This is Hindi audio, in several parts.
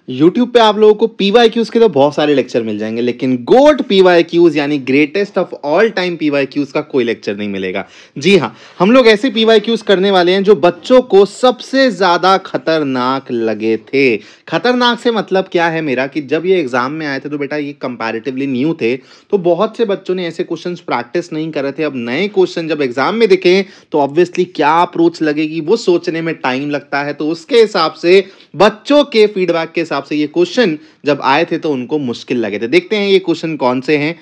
यूट्यूब पे आप लोगों को पीवाईक्यूज के तो बहुत सारे लेक्चर मिल जाएंगे, लेकिन गोट पीवाईक्यूज यानी greatest of all time PYQs का कोई लेक्चर नहीं मिलेगा। जी हाँ, हम लोग ऐसे पीवाईक्यूज करने वाले हैं जो बच्चों को सबसे ज्यादा खतरनाक लगे थे। खतरनाक से मतलब क्या है मेरा कि जब ये एग्जाम में आए थे तो बेटा ये कंपैरेटिवली न्यू थे, तो बहुत से बच्चों ने ऐसे क्वेश्चंस प्रैक्टिस नहीं करे थे। अब नए क्वेश्चन जब एग्जाम में दिखे तो ऑब्वियसली क्या अप्रोच लगेगी वो सोचने में टाइम लगता है, तो उसके हिसाब से बच्चों के फीडबैक के हिसाब से ये क्वेश्चन जब आए थे तो उनको मुश्किल लगे थे। देखते हैं ये क्वेश्चन कौन से हैं।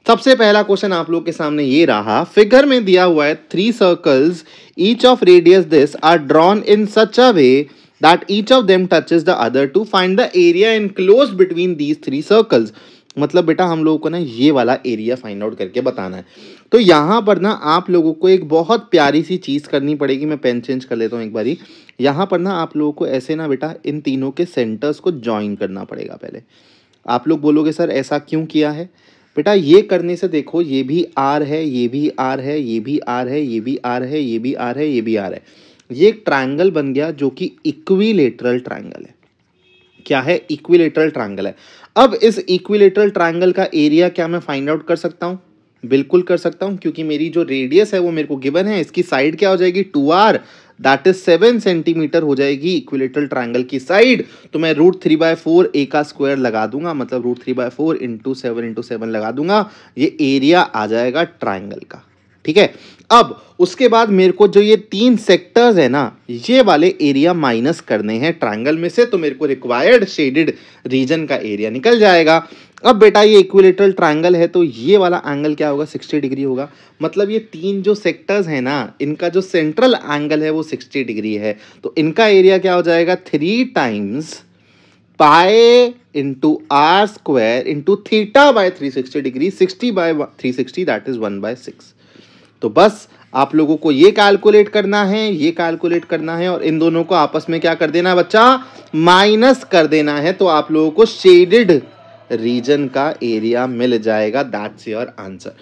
सबसे पहला क्वेश्चन आप लोग के सामने ये रहा। फिगर में दिया हुआ है 3 circles each of radius this are drawn in such a way that each of them touches the other to find the area enclosed between these 3 circles. मतलब बेटा हम लोगों को ना ये वाला एरिया फाइंड आउट करके बताना है। तो यहां पर ना आप लोगों को एक बहुत प्यारी सी चीज करनी पड़ेगी। मैं पेन चेंज कर लेता हूं एक बारी। यहां पर ना आप लोगों को ऐसे ना बेटा इन तीनों के सेंटर्स को ज्वाइन करना पड़ेगा। पहले आप लोग बोलोगे सर ऐसा क्यों किया है? बेटा ये करने से देखो, ये भी आर है, ये भी आर है, ये भी आर है, ये भी आर है, ये भी आर है, ये भी आर है। ये एक ट्रायंगल बन गया जो कि इक्विलेटरल ट्रायंगल है। क्या है? इक्विलेटरल ट्रायंगल है। अब इस इक्विलेटरल ट्रायंगल का एरिया क्या मैं फाइंड आउट कर सकता हूं? बिल्कुल कर सकता हूं, क्योंकि मेरी जो रेडियस है वो मेरे को गिवन है। इसकी साइड क्या हो जाएगी? 2r, दैट इज 7 सेंटीमीटर हो जाएगी इक्विलेटरल ट्रायंगल की साइड। तो मैं √3/4 a का स्क्वायर लगा दूंगा, मतलब √3/4 इंटू 7 लगा दूंगा। ये एरिया आ जाएगा ट्रायंगल का। ठीक है, अब उसके बाद मेरे को जो ये 3 सेक्टर्स है ना, ये वाले एरिया माइनस करने हैं ट्रायंगल में से, तो मेरे को रिक्वायर्ड शेडेड रीजन का एरिया निकल जाएगा। अब बेटा ये इक्विलेटरल ट्रायंगल है तो ये वाला एंगल क्या होगा? 60 डिग्री होगा। मतलब ये 3 जो सेक्टर्स है ना, इनका जो सेंट्रल एंगल है वो 60 डिग्री है। तो इनका एरिया क्या हो जाएगा? 3 times pi into r square into theta by 360 degree, 60/360 that is 1/6। तो बस आप लोगों को ये कैलकुलेट करना है, ये कैलकुलेट करना है, और इन दोनों को आपस में क्या कर देना है बच्चा? माइनस कर देना है। तो आप लोगों को शेडेड रीजन का एरिया मिल जाएगा। That's your answer.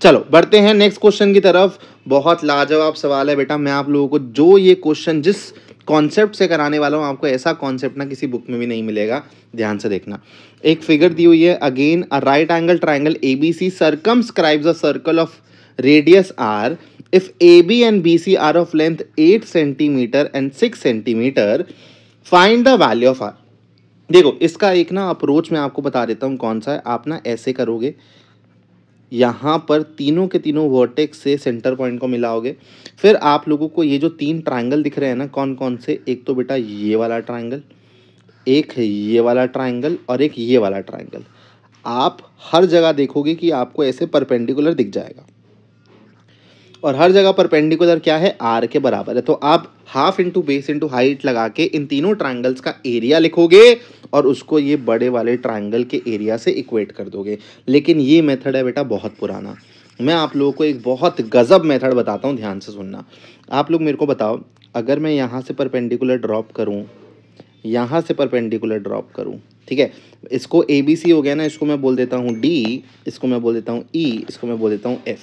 चलो बढ़ते हैं नेक्स्ट क्वेश्चन की तरफ। बहुत लाजवाब सवाल है बेटा। मैं आप लोगों को जो ये क्वेश्चन जिस कॉन्सेप्ट से कराने वाला हूं, आपको ऐसा कॉन्सेप्ट ना किसी बुक में भी नहीं मिलेगा। ध्यान से देखना। एक फिगर दी हुई है, again a right angle triangle ABC circumscribes a circle of radius r if AB and BC are of length 8 centimeter and 6 centimeter, find the value of r। देखो इसका एक ना अप्रोच मैं आपको बता देता हूँ कौन सा है। आप ना ऐसे करोगे, यहाँ पर तीनों के तीनों वर्टेक्स से सेंटर पॉइंट को मिलाओगे। फिर आप लोगों को ये जो 3 ट्राइंगल दिख रहे हैं ना, कौन कौन से? एक तो बेटा ये वाला ट्राइंगल, एक ये वाला ट्राइंगल, और एक ये वाला ट्राइंगल। आप हर जगह देखोगे कि आपको ऐसे परपेंडिकुलर दिख जाएगा, और हर जगह परपेंडिकुलर क्या है? आर के बराबर है। तो आप half into base into height लगा के इन तीनों ट्राइंगल्स का एरिया लिखोगे और उसको ये बड़े वाले ट्राइंगल के एरिया से इक्वेट कर दोगे। लेकिन ये मेथड है बेटा बहुत पुराना। मैं आप लोगों को एक बहुत गजब मेथड बताता हूँ, ध्यान से सुनना। आप लोग मेरे को बताओ, अगर मैं यहाँ से परपेंडिकुलर ड्रॉप करूँ, यहाँ से परपेंडिकुलर ड्रॉप करूँ, ठीक है, इसको ABC हो गया ना, इसको मैं बोल देता हूँ D, इसको मैं बोल देता हूँ E, इसको मैं बोल देता हूँ F।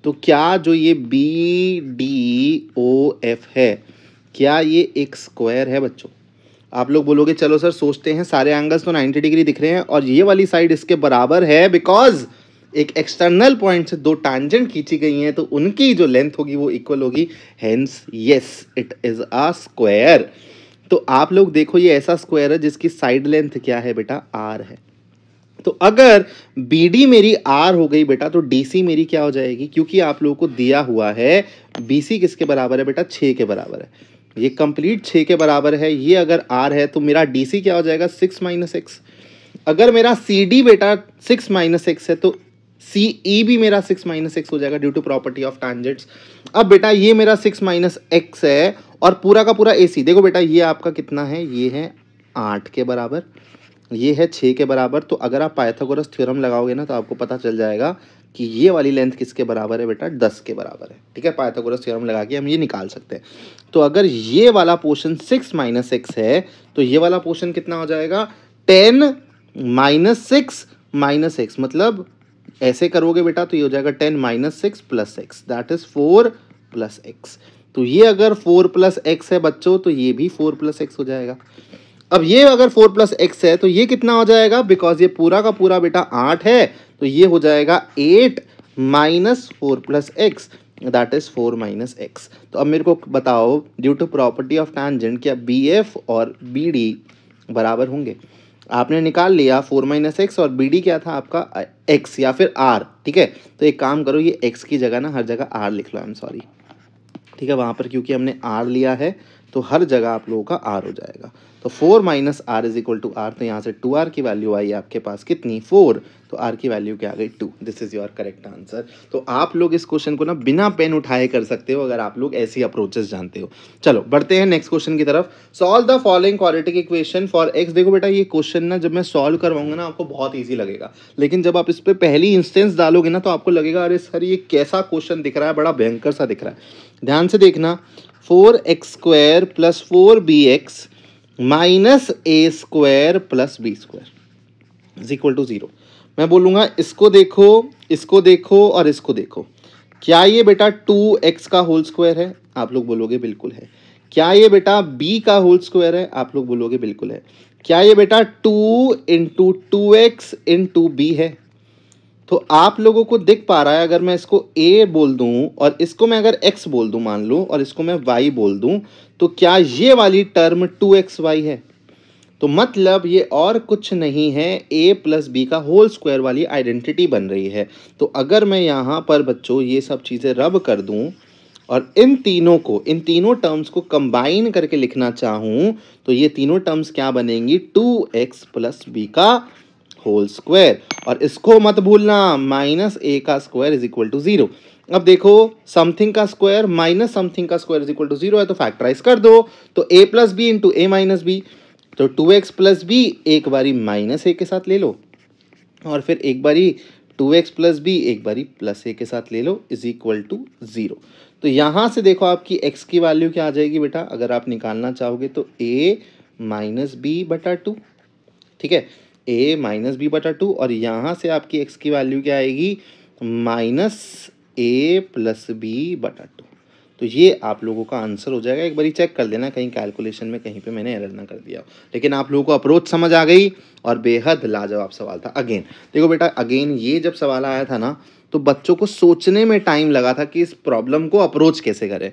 तो क्या जो ये BDOF है, क्या ये एक स्क्वायर है बच्चों? आप लोग बोलोगे चलो सर सोचते हैं, सारे एंगल्स तो 90 डिग्री दिख रहे हैं और ये वाली साइड इसके बराबर है, बिकॉज एक एक्सटर्नल पॉइंट से 2 टैंजेंट खींची गई हैं, तो उनकी जो लेंथ होगी वो इक्वल होगी। Hence yes, it is a square. तो आप लोग देखो ये ऐसा स्क्वायर है जिसकी साइड लेंथ क्या है बेटा? R है। तो अगर BD मेरी R हो गई बेटा, तो DC मेरी क्या हो जाएगी? क्योंकि आप लोगों को दिया हुआ है BC किसके बराबर है बेटा? 6 के बराबर है। ये कंप्लीट 6 के बराबर है। ये अगर R है तो मेरा DC क्या हो जाएगा? 6 - x। अगर मेरा CD बेटा 6 - x है तो CE भी मेरा 6 - x हो जाएगा due to property of tangents. अब बेटा ये मेरा 6 - x है और पूरा का पूरा AC। देखो बेटा ये आपका कितना है? ये है 8 के बराबर, ये है 6 के बराबर। तो अगर आप पाइथागोरस थ्योरम लगाओगे ना तो आपको पता चल जाएगा कि ये वाली लेंथ किसके बराबर है बेटा? 10 के बराबर है। ठीक है, पाइथागोरस थ्योरम लगा के हम ये निकाल सकते हैं। तो अगर ये वाला पोर्शन 6 - x है तो ये वाला पोर्शन कितना हो जाएगा? 10 - 6 - x। मतलब ऐसे करोगे बेटा तो ये हो जाएगा 10 - 6 + x, दैट इज 4 + x। तो ये अगर 4 + x है बच्चों तो ये भी 4 + x हो जाएगा। अब ये अगर 4 प्लस एक्स है तो ये कितना हो जाएगा, बिकॉज ये पूरा का पूरा बेटा 8 है, तो ये हो जाएगा 8 minus 4 plus x, that is 4 minus x. तो अब मेरे को बताओ due to property of tangent क्या बी एफ और बी डी बराबर होंगे? आपने निकाल लिया 4 माइनस एक्स और बी डी क्या था आपका एक्स या फिर आर, ठीक है। तो एक काम करो, ये एक्स की जगह ना हर जगह आर लिख लो, आई एम सॉरी, ठीक है। वहाँ पर क्योंकि हमने आर लिया है तो हर जगह आप लोगों का आर हो जाएगा। तो 4 minus r is equal to r, तो यहाँ से 2r की वैल्यू आई आपके पास कितनी 4, तो r की वैल्यू क्या आ गई 2। This is your correct answer. तो आप लोग इस क्वेश्चन को ना बिना पेन उठाए कर सकते हो अगर आप लोग ऐसी अप्रोचेस जानते हो। चलो बढ़ते हैं नेक्स्ट क्वेश्चन की तरफ। Solve the following quadratic equation for x. देखो बेटा ये क्वेश्चन ना जब मैं सॉल्व करवाऊंगा ना आपको बहुत ईजी लगेगा, लेकिन जब आप इस पर पहली इंस्टेंस डालोगे ना तो आपको लगेगा अरे सर ये कैसा क्वेश्चन दिख रहा है, बड़ा भयंकर सा दिख रहा है। ध्यान से देखना, 4x² plus 4bx minus a² plus b² is equal to 0। मैं बोलूँगा इसको देखो, इसको देखो और इसको देखो। क्या ये बेटा 2x का होल स्क्वायर है? आप लोग बोलोगे बिल्कुल है। क्या ये बेटा b का होल स्क्वायर है? आप लोग बोलोगे बिल्कुल है। क्या ये बेटा 2 इंटू 2x इंटू बी है? तो आप लोगों को दिख पा रहा है, अगर मैं इसको a बोल दूं और इसको मैं अगर x बोल दूं मान लो और इसको मैं y बोल दूं, तो क्या ये वाली टर्म 2xy है? तो मतलब ये और कुछ नहीं है, a प्लस बी का होल स्क्वायर वाली आइडेंटिटी बन रही है। तो अगर मैं यहाँ पर बच्चों ये सब चीज़ें रब कर दूं और इन तीनों टर्म्स को कंबाइन करके लिखना चाहूँ तो ये तीनों टर्म्स क्या बनेंगी 2x प्लस बी का होल स्क्वायर। और इसको मत भूलना, माइनस ए का स्क्वायर इज इक्वल टू 0। अब देखो समथिंग का स्क्वायर माइनस समथिंग का स्क्वायर इज इक्वल टू 0 है, तो फैक्टराइज कर दो। तो a plus b into a minus b, तो 2x प्लस बी एक बारी माइनस ए के साथ ले लो और फिर एक बारी 2x प्लस बी एक बारी प्लस ए के साथ ले लो इज इक्वल टू 0। तो यहाँ से देखो आपकी x की वैल्यू क्या आ जाएगी बेटा, अगर आप निकालना चाहोगे तो a माइनस बी बटा 2, ठीक है, a माइनस बी बटा 2, और यहाँ से आपकी x की वैल्यू क्या आएगी माइनस a प्लस बी बटा 2। तो ये आप लोगों का आंसर हो जाएगा। एक बारी चेक कर लेना कहीं कैलकुलेशन में कहीं पे मैंने एरर ना कर दिया हो, लेकिन आप लोगों को अप्रोच समझ आ गई और बेहद लाजवाब सवाल था। अगेन देखो बेटा, अगेन ये जब सवाल आया था ना तो बच्चों को सोचने में टाइम लगा था कि इस प्रॉब्लम को अप्रोच कैसे करें।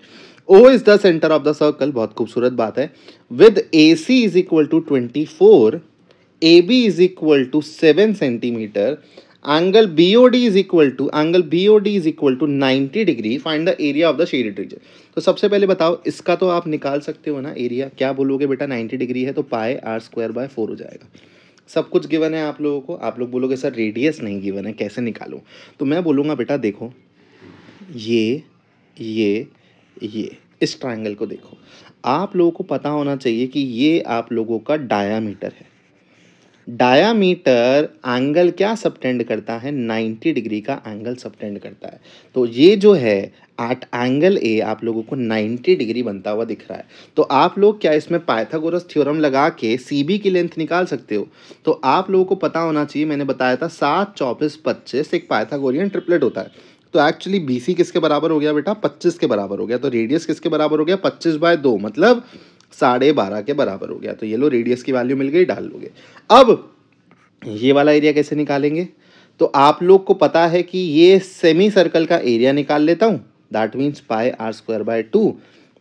O is the centre of the circle, बहुत खूबसूरत बात है, with AC is equal to 24, AB is equal to 7 centimetre, angle BOD is equal to 90 degree, find the area of the shaded region. तो सबसे पहले बताओ इसका तो आप निकाल सकते हो ना एरिया, क्या बोलोगे बेटा 90 डिग्री है तो पाई r²/4 हो जाएगा। सब कुछ गिवन है आप लोगों को, आप लोग बोलोगे सर रेडियस नहीं गिवन है कैसे निकालूं, तो मैं बोलूँगा बेटा देखो ये इस ट्रायंगल को देखो, आप लोगों को पता होना चाहिए कि ये आप लोगों का डायामीटर है। डायामीटर एंगल क्या सबटेंड करता है 90 डिग्री का एंगल सबटेंड करता है। तो ये जो है एट एंगल ए आप लोगों को 90 डिग्री बनता हुआ दिख रहा है। तो आप लोग क्या इसमें पाइथागोरस थ्योरम लगा के CB की लेंथ निकाल सकते हो। तो आप लोगों को पता होना चाहिए, मैंने बताया था 7, 24, 25 एक पाइथागोरियन ट्रिपलेट होता है। तो एक्चुअली BC किसके बराबर हो गया बेटा 25 के बराबर हो गया। तो रेडियस किसके बराबर हो गया 25/2 मतलब 12.5 के बराबर हो गया। तो ये लो रेडियस की वैल्यू मिल गई, डाल लोगे। अब ये वाला एरिया कैसे निकालेंगे, तो आप लोग को पता है कि ये सेमी सर्कल का एरिया निकाल लेता हूँ, दैट मीन्स पाई r²/2,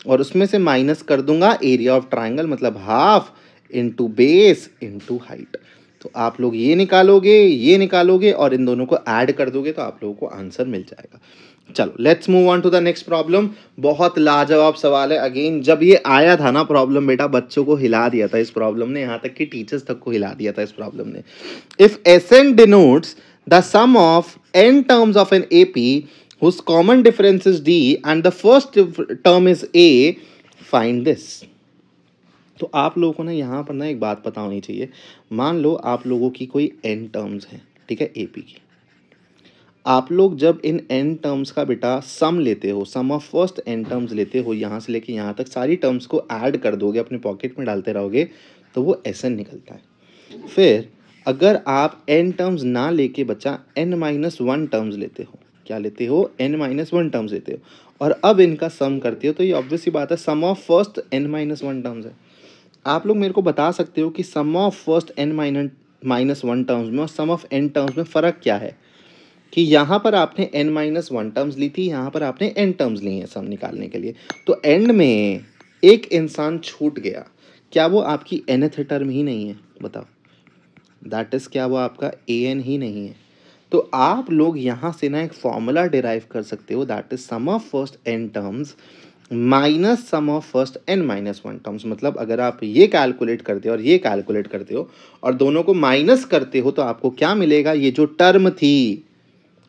और उसमें से माइनस कर दूंगा एरिया ऑफ ट्राइंगल मतलब half into base into height. तो आप लोग ये निकालोगे और इन दोनों को ऐड कर दोगे तो आप लोगों को आंसर मिल जाएगा। चलो let's move on to the next problem. बहुत लाजवाब सवाल है। अगेन जब ये आया था ना प्रॉब्लम बेटा, बच्चों को हिला दिया था इस प्रॉब्लम ने, यहाँ तक कि टीचर्स तक को हिला दिया था इस प्रॉब्लम ने। If Sn denotes the sum of n terms of an AP whose common difference is D and the first term is A, find this। तो आप लोगों को ना यहाँ पर ना एक बात पता होनी चाहिए। मान लो आप लोगों की कोई n टर्म्स हैं, ठीक है, AP की। आप लोग जब इन n टर्म्स का बेटा सम लेते हो, सम ऑफ फर्स्ट n टर्म्स लेते हो, यहाँ से लेके यहाँ तक सारी टर्म्स को ऐड कर दोगे, अपने पॉकेट में डालते रहोगे, तो वो Sn निकलता है। फिर अगर आप n टर्म्स ना लेके बच्चा n-1 टर्म्स लेते हो, क्या लेते हो n-1 टर्म्स लेते हो, और अब इनका सम करते हो, तो ये ऑब्वियस सी बात है sum of first n-1 terms है। आप लोग मेरे को बता सकते हो कि sum of first n minus one terms में और सम ऑफ n टर्म्स में फ़र्क क्या है? कि यहाँ पर आपने n माइनस वन टर्म्स ली थी, यहाँ पर आपने n टर्म्स ली हैं सम निकालने के लिए। तो एंड में एक इंसान छूट गया, क्या वो आपकी nth टर्म ही नहीं है? बताओ। दैट इज़, क्या वो आपका an ही नहीं है? तो आप लोग यहाँ से ना एक फॉर्मूला डिराइव कर सकते हो, that is sum of first n terms minus sum of first n minus one terms. मतलब अगर आप ये कैलकुलेट करते हो और ये कैलकुलेट करते हो और दोनों को माइनस करते हो तो आपको क्या मिलेगा? ये जो टर्म थी,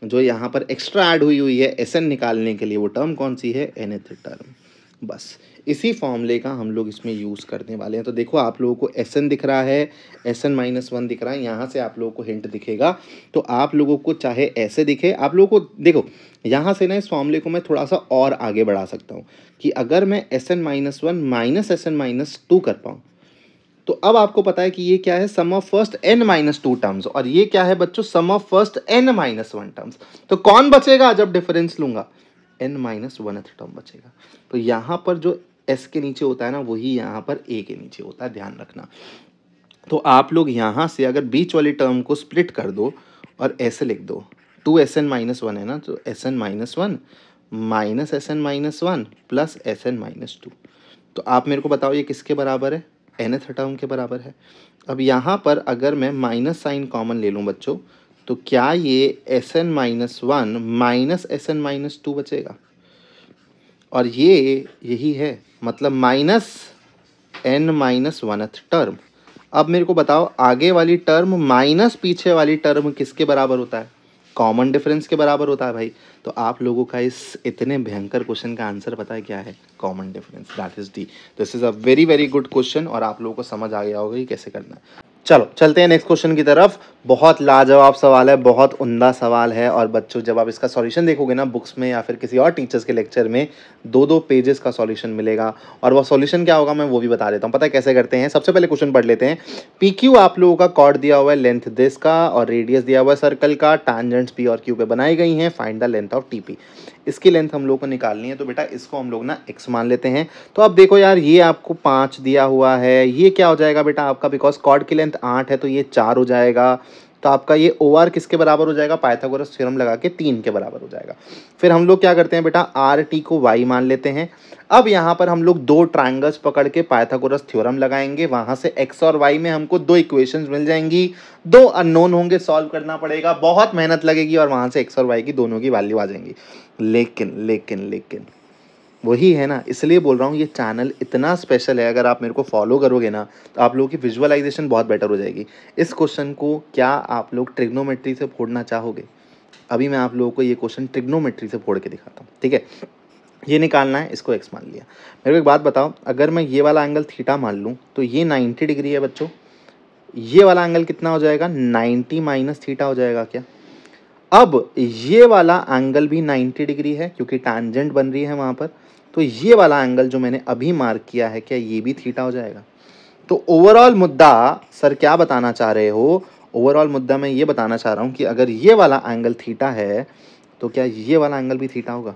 जो यहाँ पर एक्स्ट्रा ऐड हुई हुई है एस एन निकालने के लिए, वो टर्म कौन सी है? nth term. बस इसी फॉर्मूले का हम लोग इसमें यूज़ करने वाले हैं। तो देखो आप लोगों को एस एन दिख रहा है, एस एन माइनस वन दिख रहा है, यहाँ से आप लोगों को हिंट दिखेगा। तो आप लोगों को चाहे ऐसे दिखे, आप लोगों को देखो यहाँ से ना इस फॉर्मूले को मैं थोड़ा सा और आगे बढ़ा सकता हूँ कि अगर मैं S N minus one minus S N minus two कर पाऊँ, तो अब आपको पता है कि ये क्या है? Sum of first n minus two terms, और ये क्या है बच्चों? Sum of first n minus one terms. तो कौन बचेगा जब डिफरेंस लूंगा? n माइनस वन टर्म बचेगा। तो यहाँ पर जो s के नीचे होता है ना, वही यहाँ पर a के नीचे होता है, ध्यान रखना। तो आप लोग यहाँ से अगर बीच वाली टर्म को स्प्लिट कर दो और ऐसे लिख दो, two S N minus one है ना, तो S N minus one minus S N minus one plus S N minus two. तो आप मेरे को बताओ ये किसके बराबर है? nth टर्म के बराबर है। अब यहाँ पर अगर मैं माइनस साइन कॉमन ले लूँ बच्चों, तो क्या ये S N minus one minus S N minus two बचेगा? और ये यही है, मतलब minus n minus oneth term. अब मेरे को बताओ आगे वाली टर्म माइनस पीछे वाली टर्म किसके बराबर होता है? कॉमन डिफरेंस के बराबर होता है भाई। तो आप लोगों का इस इतने भयंकर क्वेश्चन का आंसर पता है क्या है? Common difference, that is D. This is a very very good question और आप लोगों को समझ आ गया होगा कि कैसे करना है। चलो चलते हैं नेक्स्ट क्वेश्चन की तरफ। बहुत लाजवाब सवाल है, बहुत उम्दा सवाल है, और बच्चों जब आप इसका सॉल्यूशन देखोगे ना बुक्स में या फिर किसी और टीचर्स के लेक्चर में, दो दो पेजेस का सॉल्यूशन मिलेगा। और वो सॉल्यूशन क्या होगा मैं वो भी बता देता हूँ। पता है कैसे करते हैं? सबसे पहले क्वेश्चन पढ़ लेते हैं। पी क्यू आप लोगों का कॉर्ड दिया हुआ है, लेंथ दिस का और रेडियस दिया हुआ है सर्कल का, टैंजेंट्स पी और क्यू पे बनाई गई हैं, find the length of T P. इसकी लेंथ हम लोग को निकालनी है, तो बेटा इसको हम लोग ना x मान लेते हैं। तो अब देखो यार, ये आपको 5 दिया हुआ है, ये क्या हो जाएगा बेटा आपका? बिकॉज कॉर्ड की लेंथ 8 है तो ये 4 हो जाएगा। तो आपका ये ओ आर किसके बराबर हो जाएगा? पाइथागोरस थ्योरम लगा के 3 के बराबर हो जाएगा। फिर हम लोग क्या करते हैं बेटा? आर टी को y मान लेते हैं। अब यहाँ पर हम लोग दो ट्राइंगल्स पकड़ के पाइथागोरस थ्योरम लगाएंगे, वहां से x और y में हमको दो इक्वेशंस मिल जाएंगी, दो अननोन होंगे, सॉल्व करना पड़ेगा, बहुत मेहनत लगेगी और वहां से x और y की दोनों की वैल्यू आ जाएंगी। लेकिन लेकिन लेकिन वही है ना, इसलिए बोल रहा हूँ ये चैनल इतना स्पेशल है। अगर आप मेरे को फॉलो करोगे ना तो आप लोगों की विजुअलाइजेशन बहुत बेटर हो जाएगी। इस क्वेश्चन को क्या आप लोग ट्रिग्नोमेट्री से फोड़ना चाहोगे? अभी मैं आप लोगों को ये क्वेश्चन ट्रिग्नोमेट्री से फोड़ के दिखाता हूँ, ठीक है? ये निकालना है, इसको एक्स मान लिया। मेरे को एक बात बताओ, अगर मैं ये वाला एंगल थीटा मान लूँ तो ये 90 डिग्री है बच्चों। ये वाला एंगल कितना हो जाएगा? 90 माइनस थीटा हो जाएगा क्या? अब ये वाला एंगल भी 90 डिग्री है क्योंकि टैंजेंट बन रही है वहाँ पर। तो ये वाला एंगल जो मैंने अभी मार्क किया है, क्या ये भी थीटा हो जाएगा? तो ओवरऑल मुद्दा सर क्या बताना चाह रहे हो? ओवरऑल मुद्दा मैं ये बताना चाह रहा हूँ कि अगर ये वाला एंगल थीटा है तो क्या ये वाला एंगल भी थीटा होगा?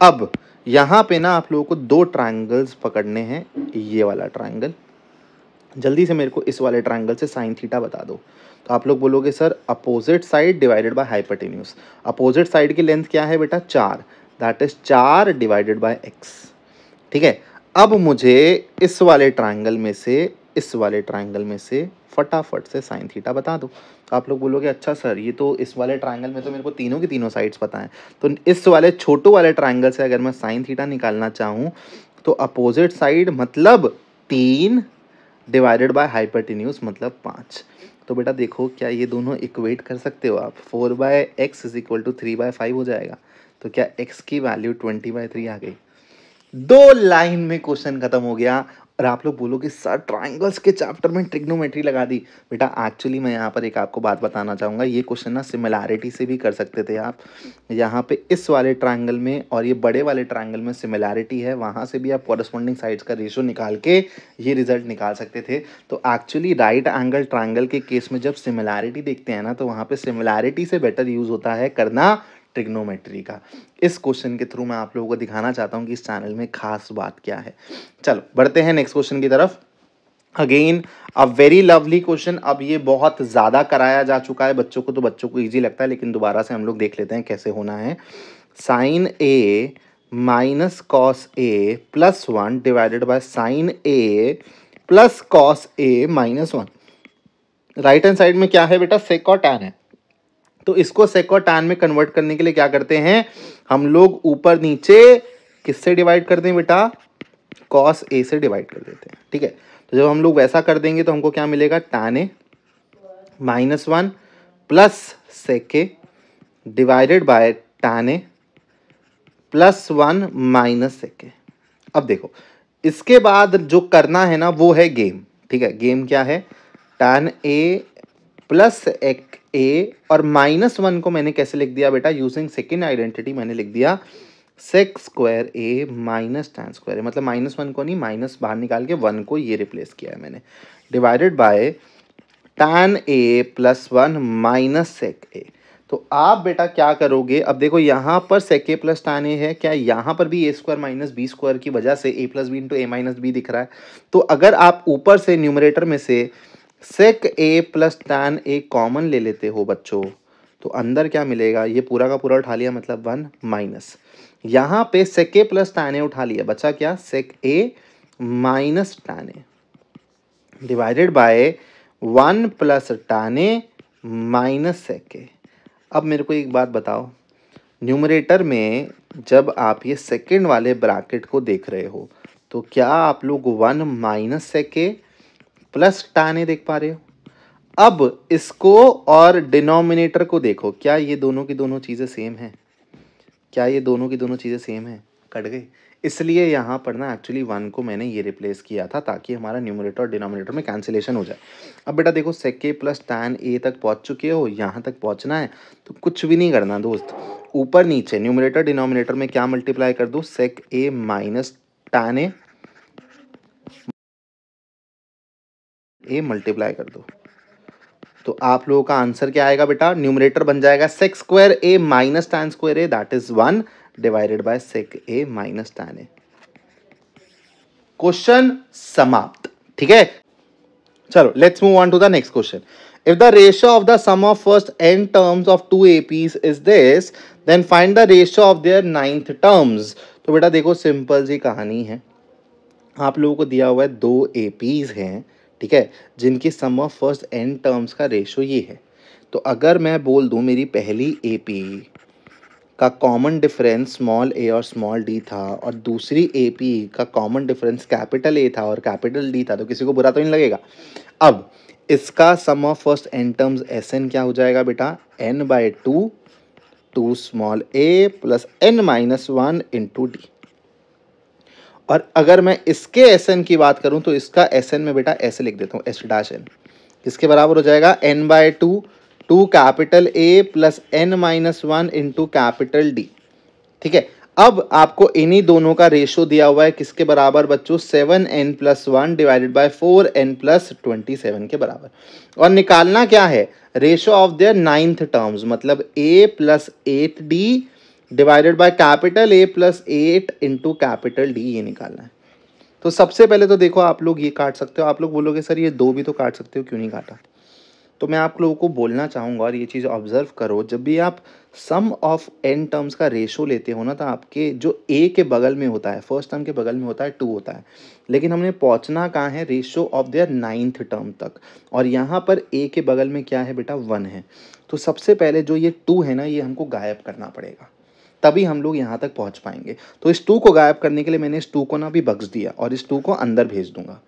अब यहाँ पे ना आप लोगों को दो ट्रायंगल्स पकड़ने हैं। ये वाला ट्रायंगल, जल्दी से मेरे को इस वाले ट्रायंगल से साइन थीटा बता दो। तो आप लोग बोलोगे sir opposite side divided by hypotenuse. Opposite side की लेंथ क्या है बेटा? 4, that is 4 divided by x। ठीक है, अब मुझे इस वाले ट्रायंगल में से, इस वाले ट्रायंगल में से फटाफट से साइन थीटा बता दो। तो आप लोग बोलोगे अच्छा सर ये तो इस वाले ट्रायंगल में तो मेरे को तीनों की तीनों साइड्स पता है, तो इस वाले छोटू वाले ट्रायंगल से अगर मैं साइन थीटा निकालना चाहूँ तो अपोजिट साइड मतलब 3 डिवाइडेड बाय हाइपोटेन्यूज मतलब 5। तो बेटा देखो क्या ये दोनों इक्वेट कर सकते हो आप? 4/x इज इक्वल टू 3/5 हो जाएगा। तो क्या x की वैल्यू 20/3 आ गई? 2 लाइन में क्वेश्चन खत्म हो गया। और आप लोग बोलोगे सर ट्राइंगल्स के चैप्टर में ट्रिग्नोमेट्री लगा दी। बेटा एक्चुअली मैं यहाँ पर एक आपको बात बताना चाहूँगा, ये क्वेश्चन ना सिमिलैरिटी से भी कर सकते थे आप। यहाँ पे इस वाले ट्राइंगल में और ये बड़े वाले ट्राइंगल में सिमिलैरिटी है, वहाँ से भी आप कॉरस्पॉन्डिंग साइड्स का रेशियो निकाल के ये रिजल्ट निकाल सकते थे। तो एक्चुअली राइट एंगल ट्राइंगल के केस में जब सिमिलैरिटी देखते हैं ना, तो वहाँ पे सिमिलैरिटी से बेटर यूज़ होता है करना ट्रिग्नोमेट्री का। इस क्वेश्चन के थ्रू मैं आप लोगों को दिखाना चाहता हूँ कि इस चैनल में खास बात क्या है। चलो बढ़ते हैं नेक्स्ट क्वेश्चन की तरफ। Again a very lovely question. अब ये बहुत ज़्यादा कराया जा चुका है बच्चों को, तो बच्चों को ईजी लगता है, लेकिन दोबारा से हम लोग देख लेते हैं कैसे होना है। Sine A minus cos A plus one divided by sine A plus cos A minus one. Right hand side में क्या है बेटा, सेक और टैन है, तो इसको सेक और टैन में कन्वर्ट करने के लिए क्या करते हैं हम लोग, ऊपर नीचे किससे डिवाइड करते हैं बेटा, कॉस ए से डिवाइड कर देते हैं। ठीक है, तो जब हम लोग वैसा कर देंगे तो हमको क्या मिलेगा, tan A minus one plus sec A divided by tan A plus one minus sec A. अब देखो इसके बाद जो करना है ना वो है गेम। ठीक है, गेम क्या है, टैन ए प्लस एक ए और माइनस वन को मैंने कैसे लिख दिया बेटा, यूजिंग सेकेंड आइडेंटिटी मैंने लिख दिया सेक square A minus tan square ए, मतलब माइनस वन को नहीं, माइनस बाहर निकाल के वन को ये रिप्लेस किया है मैंने, divided by tan A plus one minus sec A. तो आप बेटा क्या करोगे, अब देखो यहाँ पर सेक ए प्लस टैन ए है, क्या यहाँ पर भी ए स्क्वायर माइनस बी स्क्वायर की वजह से ए plus b into a minus B दिख रहा है। तो अगर आप ऊपर से न्यूमरेटर में से सेक ए प्लस टैन ए कॉमन ले लेते हो बच्चों, तो अंदर क्या मिलेगा, ये पूरा का पूरा उठा लिया मतलब वन माइनस, यहाँ पे सेक ए प्लस टैन ए उठा लिया, बचा क्या, sec A minus tan A divided by one plus tan A minus sec A. अब मेरे को एक बात बताओ, न्यूमरेटर में जब आप ये सेकंड वाले ब्रैकेट को देख रहे हो तो क्या आप लोग वन माइनस सेक ए प्लस टैन ए देख पा रहे हो। अब इसको और डिनोमिनेटर को देखो, क्या ये दोनों की दोनों चीज़ें सेम हैं, क्या ये दोनों की दोनों चीज़ें सेम हैं, कट गई। इसलिए यहाँ पर ना एक्चुअली वन को मैंने ये रिप्लेस किया था ताकि हमारा न्यूमरेटर और डिनोमिनेटर में कैंसिलेशन हो जाए। अब बेटा देखो सेक ए प्लस टैन ए तक पहुँच चुके हो, यहाँ तक पहुँचना है तो कुछ भी नहीं करना दोस्त, ऊपर नीचे न्यूमरेटर डिनोमिनेटर में क्या मल्टीप्लाई कर दो, सेक A minus tan A multiply कर दो, तो आप लोगों का आंसर क्या आएगा बेटा, न्यूमरेटर बन जाएगा sec square A minus tan square A, that is one divided by sec A minus tan A. Question समाप्त। ठीक है, चलो let's move on to the next question. If the ratio of the sum of first n terms of two APs is this, then find the ratio of their ninth terms. तो बेटा देखो सिंपल सी कहानी है, आप लोगों को दिया हुआ है दो एपीज हैं, ठीक है, जिनकी सम ऑफ फर्स्ट n टर्म्स का रेशियो ये है। तो अगर मैं बोल दूं मेरी पहली एपी का कॉमन डिफरेंस स्मॉल ए और स्मॉल डी था और दूसरी एपी का कॉमन डिफरेंस कैपिटल ए था और कैपिटल डी था, तो किसी को बुरा तो नहीं लगेगा। अब इसका sum of first n terms Sn क्या हो जाएगा बेटा, n by two small a plus n minus one into d. और अगर मैं इसके Sn की बात करूं तो इसका Sn में बेटा ऐसे लिख देता हूं, S डैश n किसके बराबर हो जाएगा, n by to capital A plus n minus one into capital D. ठीक है, अब आपको इन्हीं दोनों का रेशियो दिया हुआ है किसके बराबर बच्चों, 7n plus one divided bye 4n plus 27 के बराबर। और निकालना क्या है, ratio of their ninth terms, मतलब a plus 8d divided by capital A plus 8 into capital D, ये निकालना है। तो सबसे पहले तो देखो आप लोग ये काट सकते हो, आप लोग बोलोगे सर ये दो भी तो काट सकते हो, क्यों नहीं काटा। तो मैं आप लोगों को बोलना चाहूँगा और ये चीज़ ऑब्जर्व करो, जब भी आप सम ऑफ n टर्म्स का रेशो लेते हो ना, तो आपके जो a के बगल में होता है, फर्स्ट टर्म के बगल में होता है 2 होता है, लेकिन हमने पहुँचना कहाँ है, ratio of their ninth term तक, और यहाँ पर a के बगल में क्या है बेटा, 1 है। तो सबसे पहले जो ये 2 है ना, ये हमको गायब करना पड़ेगा, तभी हम लोग यहाँ तक पहुँच पाएंगे। तो इस 2 को गायब करने के लिए मैंने इस 2 को ना भी बख्श दिया और इस 2 को अंदर भेज दूंगा।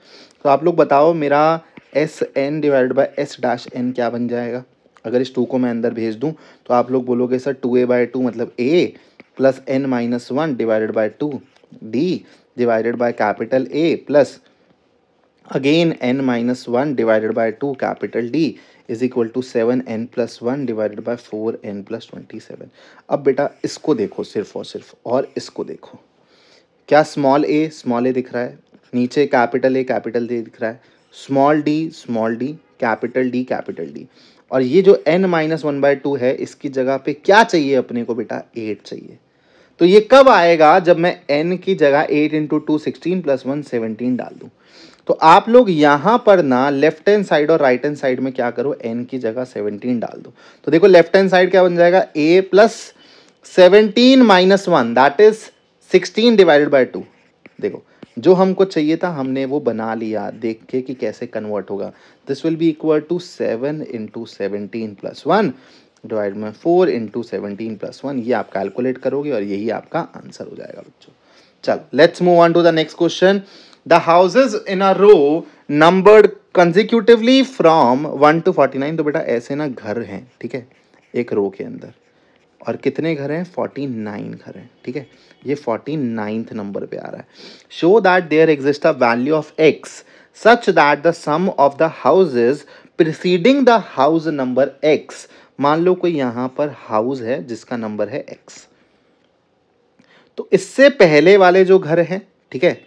तो आप लोग बताओ मेरा S N divided by S dash N क्या बन जाएगा। अगर इस 2 को मैं अंदर भेज दूं तो आप लोग बोलोगे सर 2a/2 मतलब a plus n minus one divided by 2 d divided by capital A plus again n minus one divided by 2 capital D is equal to 7n plus one divided by 4n plus 27। अब बेटा इसको देखो सिर्फ और सिर्फ, और इसको देखो, क्या स्मॉल a दिख रहा है, नीचे कैपिटल A दिख रहा है, स्मॉल डी कैपिटल D, और ये जो n minus one by two है इसकी जगह पे क्या चाहिए अपने को बेटा, 8 चाहिए। तो ये कब आएगा, जब मैं n की जगह 8 इंटू टू 16 प्लस 1 17 डाल दूँ। तो आप लोग यहां पर ना लेफ्ट हैंड साइड और राइट हैंड साइड में क्या करो, n की जगह 17 डाल दो। तो देखो लेफ्ट हैंड साइड क्या बन जाएगा, a plus 17 minus 1 that is 16 divided by 2। देखो जो हमको चाहिए था हमने वो बना लिया, देख के कि कैसे कन्वर्ट होगा। This will be equal to 7 into 17 plus 1 divide में 4 इंटू 17 प्लस 1। ये आप कैलकुलेट करोगे और यही आपका आंसर हो जाएगा बच्चों। चलो let's move on to the next question. The houses in a row numbered consecutively from 1 to 49। तो बेटा ऐसे ना घर हैं, ठीक है, एक रो के अंदर, और कितने घर हैं, 49 घर हैं, ठीक है। ये 49th नंबर पे आ रहा है। Show that there exist a value of x such that the sum of the houses preceding the house number x। मान लो कोई यहां पर हाउस है जिसका नंबर है x, तो इससे पहले वाले जो घर हैं, ठीक है,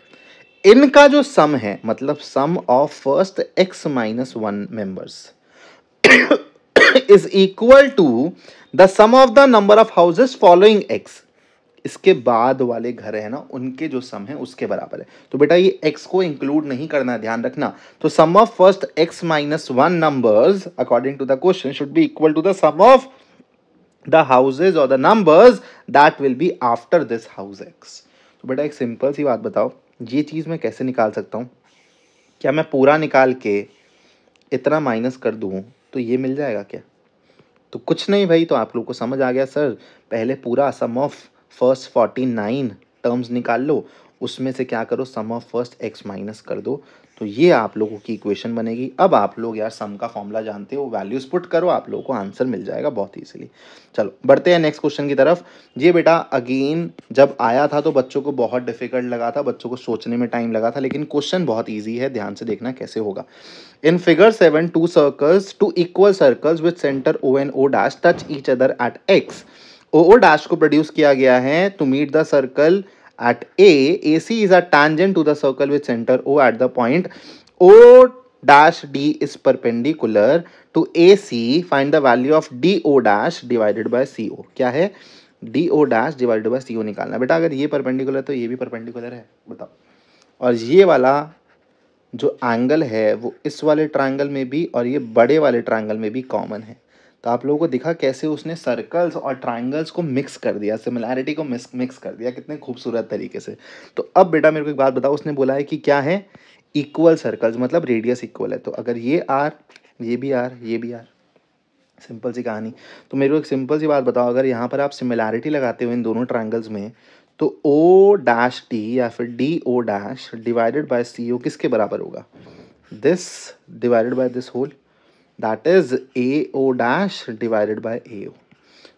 इनका जो सम है, मतलब sum of first x minus 1 members is equal to the sum of the number of houses following x। इसके बाद वाले घर है ना, उनके जो सम है उसके बराबर है। तो बेटा ये x को इंक्लूड नहीं करना, ध्यान रखना। तो sum of first x minus 1 numbers according to the question should be equal to the sum of the houses और the numbers that will be after this house x। तो बेटा एक सिंपल सी बात बताओ, ये चीज मैं कैसे निकाल सकता हूं? क्या मैं पूरा निकाल के इतना माइनस कर दूं तो ये मिल जाएगा क्या? तो कुछ नहीं भाई, तो आप लोग को समझ आ गया सर, पहले पूरा सम ऑफ फर्स्ट 49 टर्म्स निकाल लो, उसमें से क्या करो, सम ऑफ फर्स्ट x माइनस कर दो, तो ये आप लोगों की इक्वेशन बनेगी। अब आप लोग यार सम का फॉर्मूला जानते हो, वैल्यूज पुट करो, आप लोगों को आंसर मिल जाएगा बहुत इजीली। चलो बढ़ते हैं नेक्स्ट क्वेश्चन की तरफ। ये बेटा अगेन जब आया था तो बच्चों को बहुत डिफिकल्ट लगा था, बच्चों को सोचने में टाइम लगा था, लेकिन क्वेश्चन बहुत ईजी है, ध्यान से देखना कैसे होगा। In figure 7, two equal circles with center O and O dash touch each other at x. O dash को प्रोड्यूस किया गया है to meet the circle at A. AC is a tangent to the circle with center O at the point O dash D is perpendicular to AC. Find the value of DO dash divided by CO. क्या है? DO dash divided by CO निकालना। बेटा अगर ये परपेंडिकुलर तो ये भी परपेंडिकुलर है, बताओ। और ये वाला जो एंगल है वो इस वाले ट्रायंगल में भी और ये बड़े वाले ट्रायंगल में भी कॉमन है। तो आप लोगों को दिखा कैसे उसने सर्कल्स और ट्रायंगल्स को मिक्स कर दिया, सिमिलैरिटी को मिक्स कर दिया, कितने खूबसूरत तरीके से। तो अब बेटा मेरे को एक बात बताओ, उसने बोला है कि क्या है, इक्वल सर्कल्स, मतलब रेडियस इक्वल है। तो अगर ये आर, ये भी आर, ये भी आर, सिंपल सी कहानी। तो मेरे को एक सिंपल सी बात बताओ, अगर यहाँ पर आप सिमिलैरिटी लगाते हो इन दोनों ट्रायंगल्स में, तो ओ डैश डी या फिर D O dash divided by C O किसके बराबर होगा, this divided by this whole, that is A O dash divided by A O.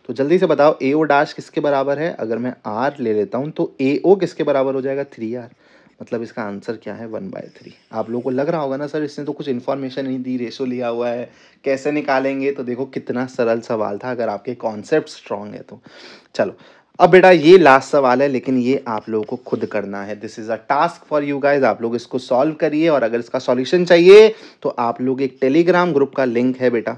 तो जल्दी से बताओ ए ओ डैश किसके बराबर है? अगर मैं आर ले लेता हूँ तो ए ओ किसके बराबर हो जाएगा, 3r। मतलब इसका आंसर क्या है, 1/3। आप लोगों को लग रहा होगा ना सर इसने तो कुछ इन्फॉर्मेशन नहीं दी, रेशो लिया हुआ है, कैसे निकालेंगे? तो देखो कितना सरल सवाल था अगर आपके कॉन्सेप्ट स्ट्रांग है तो। चलो अब बेटा ये लास्ट सवाल है, लेकिन ये आप लोगों को खुद करना है। This is a task for you guys. आप लोग इसको सॉल्व करिए, और अगर इसका सॉल्यूशन चाहिए तो आप लोग एक टेलीग्राम ग्रुप का लिंक है बेटा,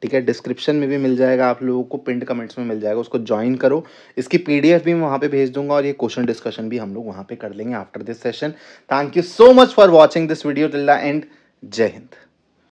ठीक है, डिस्क्रिप्शन में भी मिल जाएगा, आप लोगों को पिंड कमेंट्स में मिल जाएगा, उसको ज्वाइन करो। इसकी पीडीएफ भी मैं वहाँ पे भेज दूंगा, और ये क्वेश्चन डिस्कशन भी हम लोग वहाँ पे कर लेंगे after this session. Thank you so much for watching this video till the end. जय हिंद।